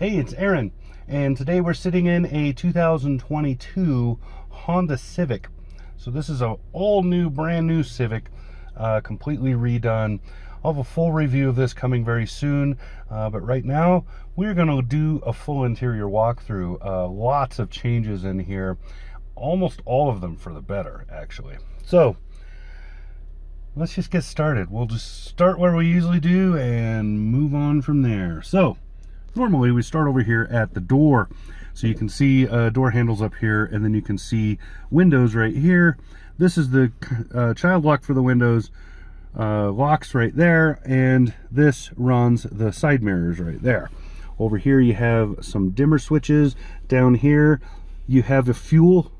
Hey, it's Aaron, and today we're sitting in a 2022 Honda Civic. So this is a brand new Civic, completely redone. I'll have a full review of this coming very soon, but right now we're going to do a full interior walkthrough. Lots of changes in here, almost all of them for the better, actually. So let's just get started. We'll just start where we usually do and move on from there. So normally we start over here at the door, so you can see door handles up here, and then you can see windows right here. This is the child lock for the windows, locks right there, and this runs the side mirrors right there. Over here you have some dimmer switches. Down here you have a fuel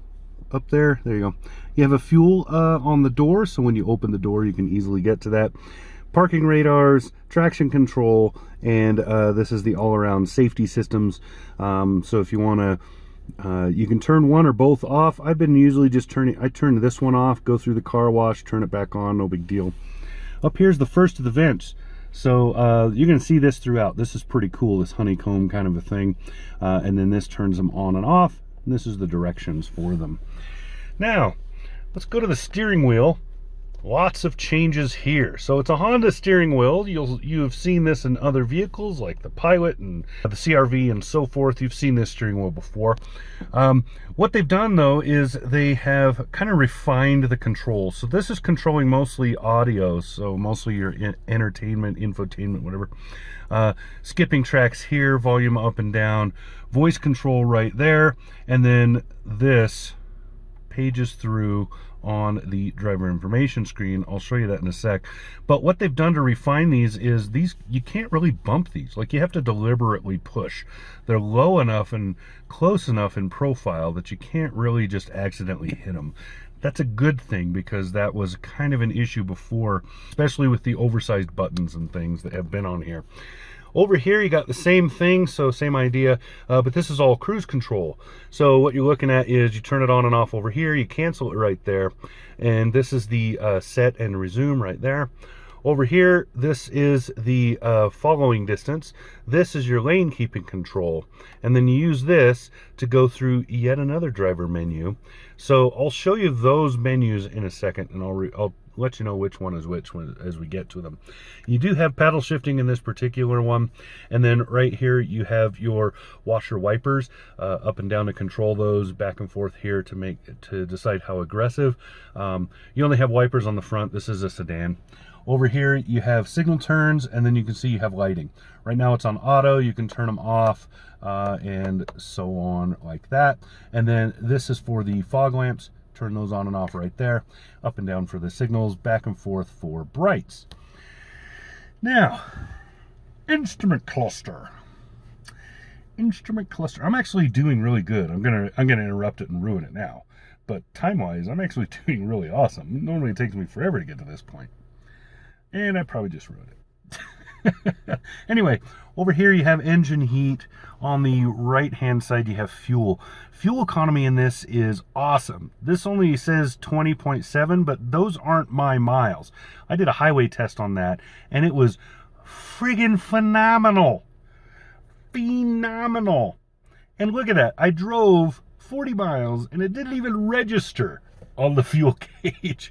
up there. There you go. You have a fuel on the door, so when you open the door you can easily get to that. Parking radars, traction control, and this is the all-around safety systems. So if you want to, you can turn one or both off. I've been usually just I turn this one off, go through the car wash, turn it back on, no big deal. Up here's the first of the vents. So you're going to see this throughout. This is pretty cool, this honeycomb kind of a thing. And then this turns them on and off. And this is the directions for them. Now, let's go to the steering wheel. Lots of changes here. So it's a Honda steering wheel. You have seen this in other vehicles like the Pilot and the CR-V and so forth. You've seen this steering wheel before. What they've done though is they have kind of refined the controls. So this is controlling mostly audio, so mostly your entertainment, infotainment, whatever. Skipping tracks here, volume up and down, voice control right there, and then this pages through on the driver information screen. I'll show you that in a sec. But what they've done to refine these is you can't really bump these. Like, you have to deliberately push. They're low enough and close enough in profile that you can't really just accidentally hit them. That's a good thing, because that was kind of an issue before, especially with the oversized buttons and things that have been on here. Over here you got the same thing, so same idea, but this is all cruise control. So what you're looking at is you turn it on and off over here, you cancel it right there, and this is the set and resume right there. Over here, this is the following distance. This is your lane keeping control, and then you use this to go through yet another driver menu. So I'll show you those menus in a second, and I'll let you know which one is which as we get to them. You do have paddle shifting in this particular one, and then right here you have your washer wipers, up and down to control those, back and forth here to decide how aggressive. You only have wipers on the front. This is a sedan. Over here you have signal turns, and then you can see you have lighting. Right now it's on auto. You can turn them off and so on like that. And then this is for the fog lamps. Turn those on and off right there. Up and down for the signals, back and forth for brights. Now, instrument cluster. Instrument cluster. I'm actually doing really good. I'm gonna interrupt it and ruin it now. But time-wise, I'm actually doing really awesome. Normally it takes me forever to get to this point. And I probably just ruined it. Anyway, over here you have engine heat. On the right hand side you have fuel. Fuel economy in this is awesome. This only says 20.7, but those aren't my miles. I did a highway test on that, and it was friggin' phenomenal. Phenomenal. And look at that. I drove 40 miles and it didn't even register on the fuel gauge.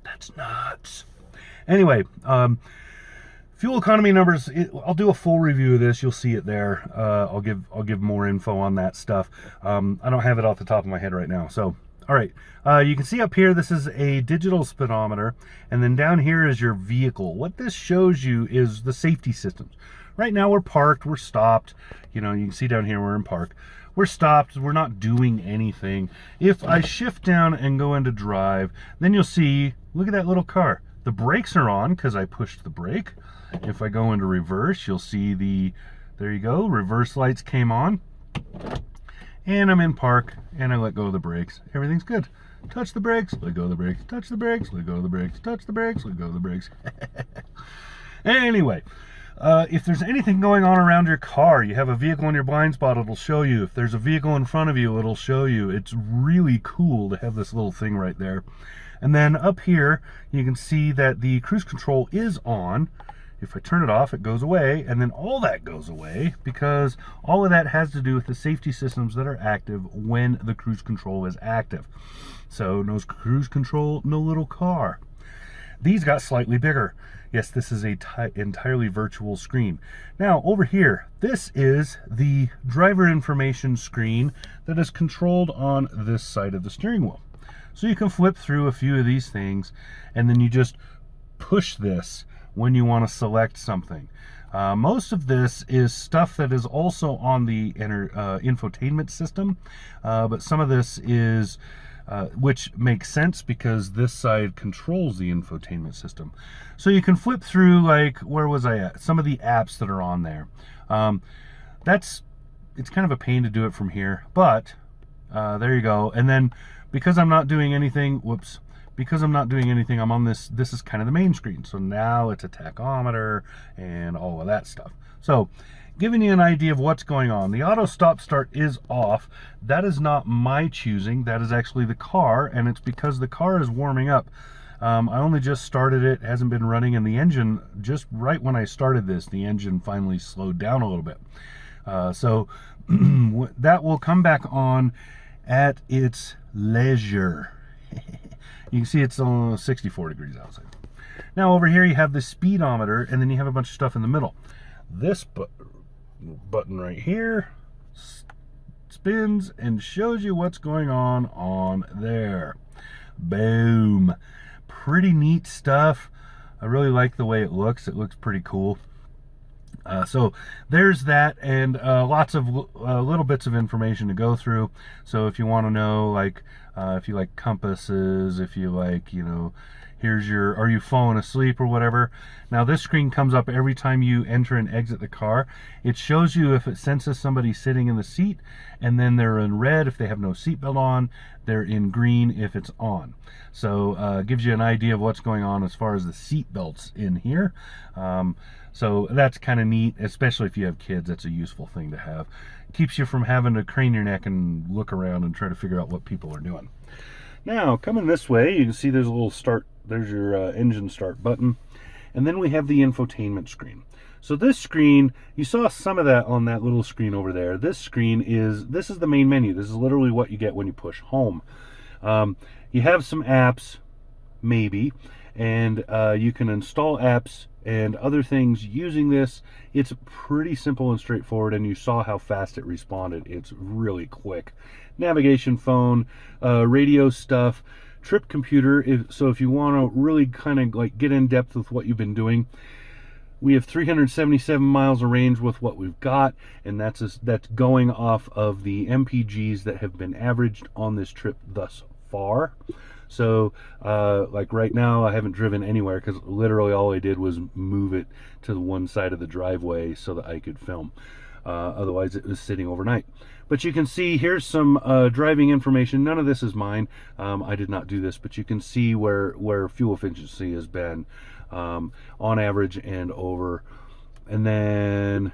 That's nuts. Anyway, fuel economy numbers, I'll do a full review of this. You'll see it there. I'll give more info on that stuff. I don't have it off the top of my head right now. So, all right. You can see up here, this is a digital speedometer. And then down here is your vehicle. What this shows you is the safety systems. Right now we're parked, we're stopped. You know, you can see down here we're in park. We're stopped, we're not doing anything. If I shift down and go into drive, then you'll see, look at that little car. The brakes are on because I pushed the brake. If I go into reverse, you'll see there you go, reverse lights came on. And I'm in park, and I let go of the brakes. Everything's good. Touch the brakes, let go of the brakes, touch the brakes, let go of the brakes, touch the brakes, let go of the brakes. Anyway, if there's anything going on around your car, you have a vehicle in your blind spot, it'll show you. If there's a vehicle in front of you, it'll show you. It's really cool to have this little thing right there. And then up here, you can see that the cruise control is on. If I turn it off, it goes away, and then all that goes away because all of that has to do with the safety systems that are active when the cruise control is active. So no cruise control, no little car. These got slightly bigger. Yes, this is a entirely virtual screen. Now, over here, this is the driver information screen that is controlled on this side of the steering wheel. So you can flip through a few of these things, and then you just push this when you want to select something. Most of this is stuff that is also on the infotainment system, but some of this is which makes sense because this side controls the infotainment system. So you can flip through, like, where was I at? Some of the apps that are on there. It's kind of a pain to do it from here, but there you go. And then because I'm not doing anything, because I'm not doing anything, I'm on this is kind of the main screen. So now it's a tachometer and all of that stuff. So giving you an idea of what's going on. The auto stop start is off. That is not my choosing. That is actually the car, and it's because the car is warming up. I only just started it, hasn't been running, and the engine, just right when I started this, the engine finally slowed down a little bit. So that will come back on at its leisure. You can see it's 64 degrees outside. Now over here you have the speedometer, and then you have a bunch of stuff in the middle. This button right here spins and shows you what's going on there. Boom. Pretty neat stuff. I really like the way it looks. It looks pretty cool. So there's that, and lots of little bits of information to go through. So if you want to know, like, if you like compasses, if you like, you know, here's your, are you falling asleep or whatever. Now this screen comes up every time you enter and exit the car. It shows you if it senses somebody sitting in the seat, and then they're in red if they have no seatbelt on, they're in green if it's on. So gives you an idea of what's going on as far as the seat belts in here. So that's kind of neat, especially if you have kids. That's a useful thing to have. Keeps you from having to crane your neck and look around and try to figure out what people are doing. Now, coming this way, you can see there's a little start, there's your engine start button. And then we have the infotainment screen. So this screen, you saw some of that on that little screen over there. This screen is, this is the main menu. This is literally what you get when you push home. You have some apps, maybe, and you can install apps and other things using this. It's pretty simple and straightforward, and you saw how fast it responded. It's really quick. Navigation, phone, radio stuff, trip computer. So if you want to really kind of like get in depth with what you've been doing, we have 377 miles of range with what we've got, and that's going off of the MPGs that have been averaged on this trip thus far. So like right now I haven't driven anywhere because literally all I did was move it to the one side of the driveway so that I could film. Otherwise it was sitting overnight. But you can see here's some driving information. None of this is mine. I did not do this, but you can see where fuel efficiency has been on average and over. And then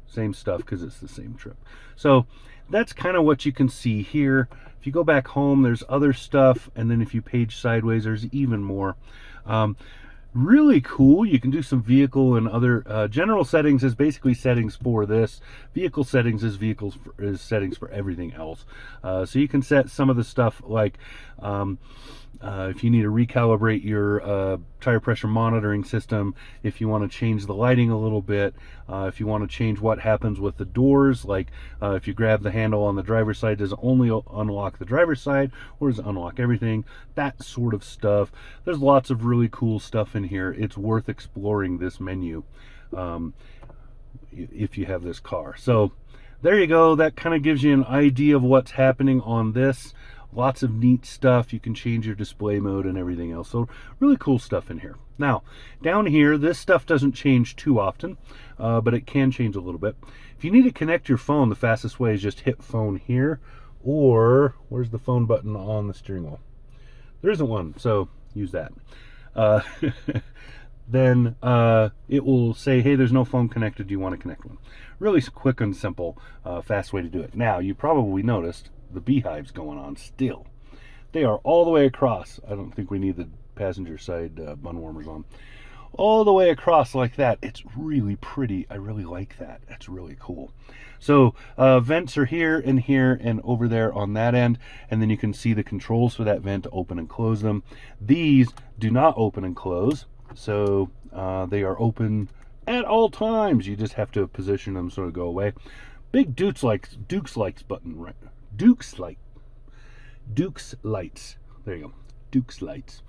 same stuff because it's the same trip. So that's kind of what you can see here. If you go back home, there's other stuff, and then if you page sideways, there's even more. Really cool. You can do some vehicle and other general settings is basically settings for this. Vehicle settings is settings for everything else. So you can set some of the stuff like if you need to recalibrate your tire pressure monitoring system, if you want to change the lighting a little bit, if you want to change what happens with the doors, like if you grab the handle on the driver's side, does it only unlock the driver's side or does it unlock everything? That sort of stuff. There's lots of really cool stuff in here. It's worth exploring this menu if you have this car. So there you go. That kind of gives you an idea of what's happening on this. Lots of neat stuff. You can change your display mode and everything else. So really cool stuff in here. Now, down here, this stuff doesn't change too often, but it can change a little bit. If you need to connect your phone, the fastest way is just hit phone here, or where's the phone button on the steering wheel? There isn't one, so use that. Then it will say, hey, there's no phone connected. Do you want to connect one? Really quick and simple, fast way to do it. Now, you probably noticed the beehives going on still. They are all the way across. I don't think we need the passenger side bun warmers on. all the way across like that. It's really pretty. I really like that. That's really cool. So vents are here and over there on that end, and then you can see the controls for that vent to open and close them. These do not open and close, so they are open at all times. You just have to position them so to go away. Big Duke's lights button, right? Duke's lights. There you go. Duke's lights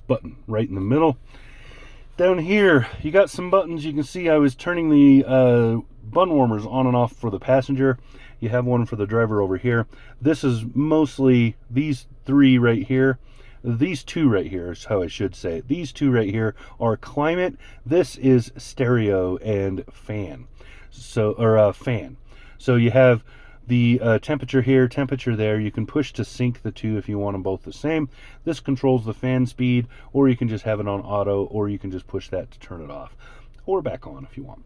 button right in the middle. Down here, you got some buttons. You can see I was turning the bun warmers on and off for the passenger. You have one for the driver over here. This is mostly these three right here. These two right here is how I should say it. These two right here are climate. This is stereo and fan. So, fan. So you have the temperature here, temperature there. You can push to sync the two if you want them both the same. This controls the fan speed, or you can just have it on auto, or you can just push that to turn it off, or back on if you want.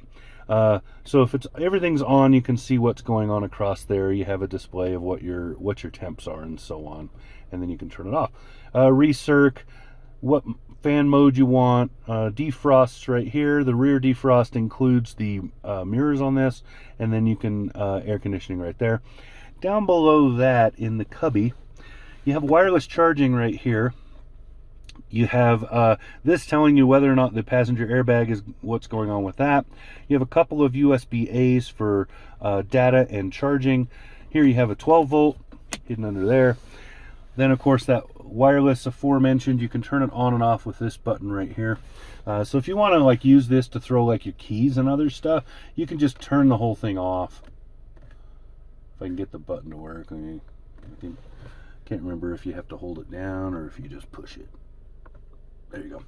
So if everything's on, you can see what's going on across there. You have a display of what your temps are and so on, and then you can turn it off. Recirc, what fan mode you want. Defrosts right here. The rear defrost includes the mirrors on this, and then you can air conditioning right there. Down below that in the cubby, you have wireless charging right here. You have this telling you whether or not the passenger airbag is what's going on with that. You have a couple of USB-A's for data and charging. Here you have a 12 volt hidden under there. Then of course that wireless aforementioned, you can turn it on and off with this button right here. So if you want to like use this to throw like your keys and other stuff, you can just turn the whole thing off. If I can get the button to work. I can't remember if you have to hold it down or if you just push it. There you go.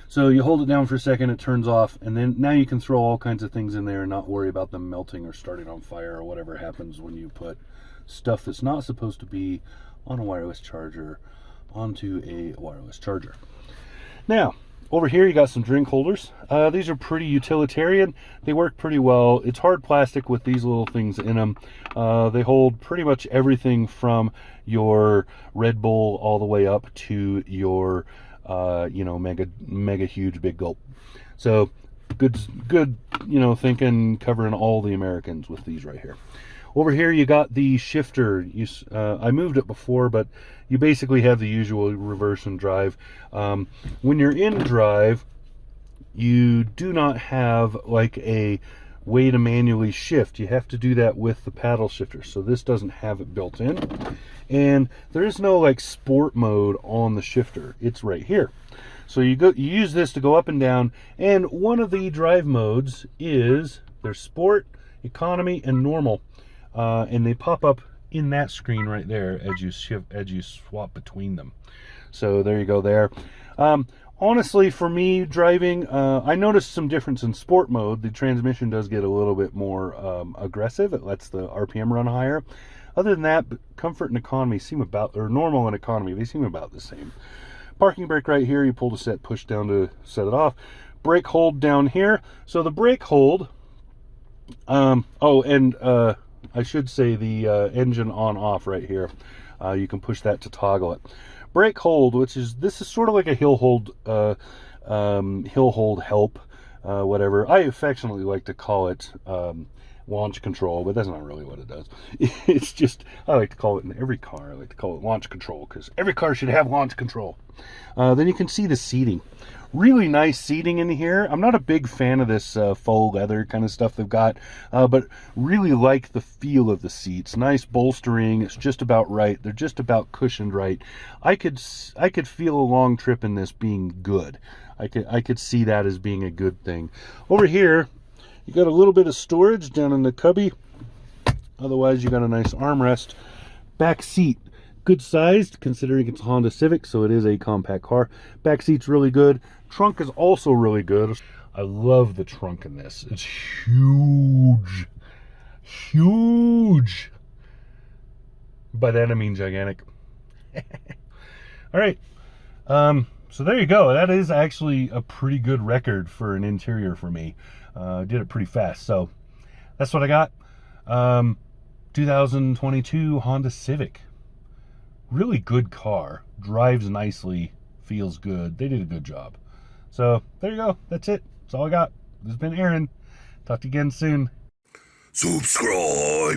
So you hold it down for a second, it turns off, and then now you can throw all kinds of things in there and not worry about them melting or starting on fire or whatever happens when you put stuff that's not supposed to be on a wireless charger onto a wireless charger. Now, over here you got some drink holders. These are pretty utilitarian. They work pretty well. It's hard plastic with these little things in them. They hold pretty much everything from your Red Bull all the way up to your mega huge big gulp. So good, thinking, covering all the Americans with these right here. Over here you got the shifter. I moved it before, but you basically have the usual reverse and drive. When you're in drive, you do not have like a way to manually shift. You have to do that with the paddle shifter. So this doesn't have it built in. And there is no like sport mode on the shifter. It's right here. So you use this to go up and down. And one of the drive modes is there's sport, economy, and normal. And they pop up in that screen right there as you swap between them. So there you go there. Honestly, for me driving, I noticed some difference in sport mode. The transmission does get a little bit more aggressive. It lets the RPM run higher. Other than that, comfort and economy seem about, or normal and economy, they seem about the same. Parking brake right here, you pull the set push down to set it off. Brake hold down here. So the brake hold, I should say the engine on off right here. You can push that to toggle it. Brake hold, this is sort of like a hill hold help, whatever. I affectionately like to call it launch control, but that's not really what it does. It's just, I like to call it in every car, I like to call it launch control, because every car should have launch control. Then you can see the seating. Really nice seating in here. I'm not a big fan of this faux leather kind of stuff they've got, but really like the feel of the seats. Nice bolstering. It's just about right. They're just about cushioned right. I could feel a long trip in this being good. I could see that as being a good thing. Over here, you got a little bit of storage down in the cubby. Otherwise, you got a nice armrest. Back seat. Good sized, considering it's a Honda Civic, so it is a compact car. Back seat's really good. Trunk is also really good. I love the trunk in this. It's huge. Huge. By that I mean gigantic. All right. So there you go. That is actually a pretty good record for an interior for me. Did it pretty fast. So that's what I got. 2022 Honda Civic. Really good car. Drives nicely. Feels good. They did a good job. So there you go. That's it. That's all I got. This has been Aaron. Talk to you again soon. Subscribe.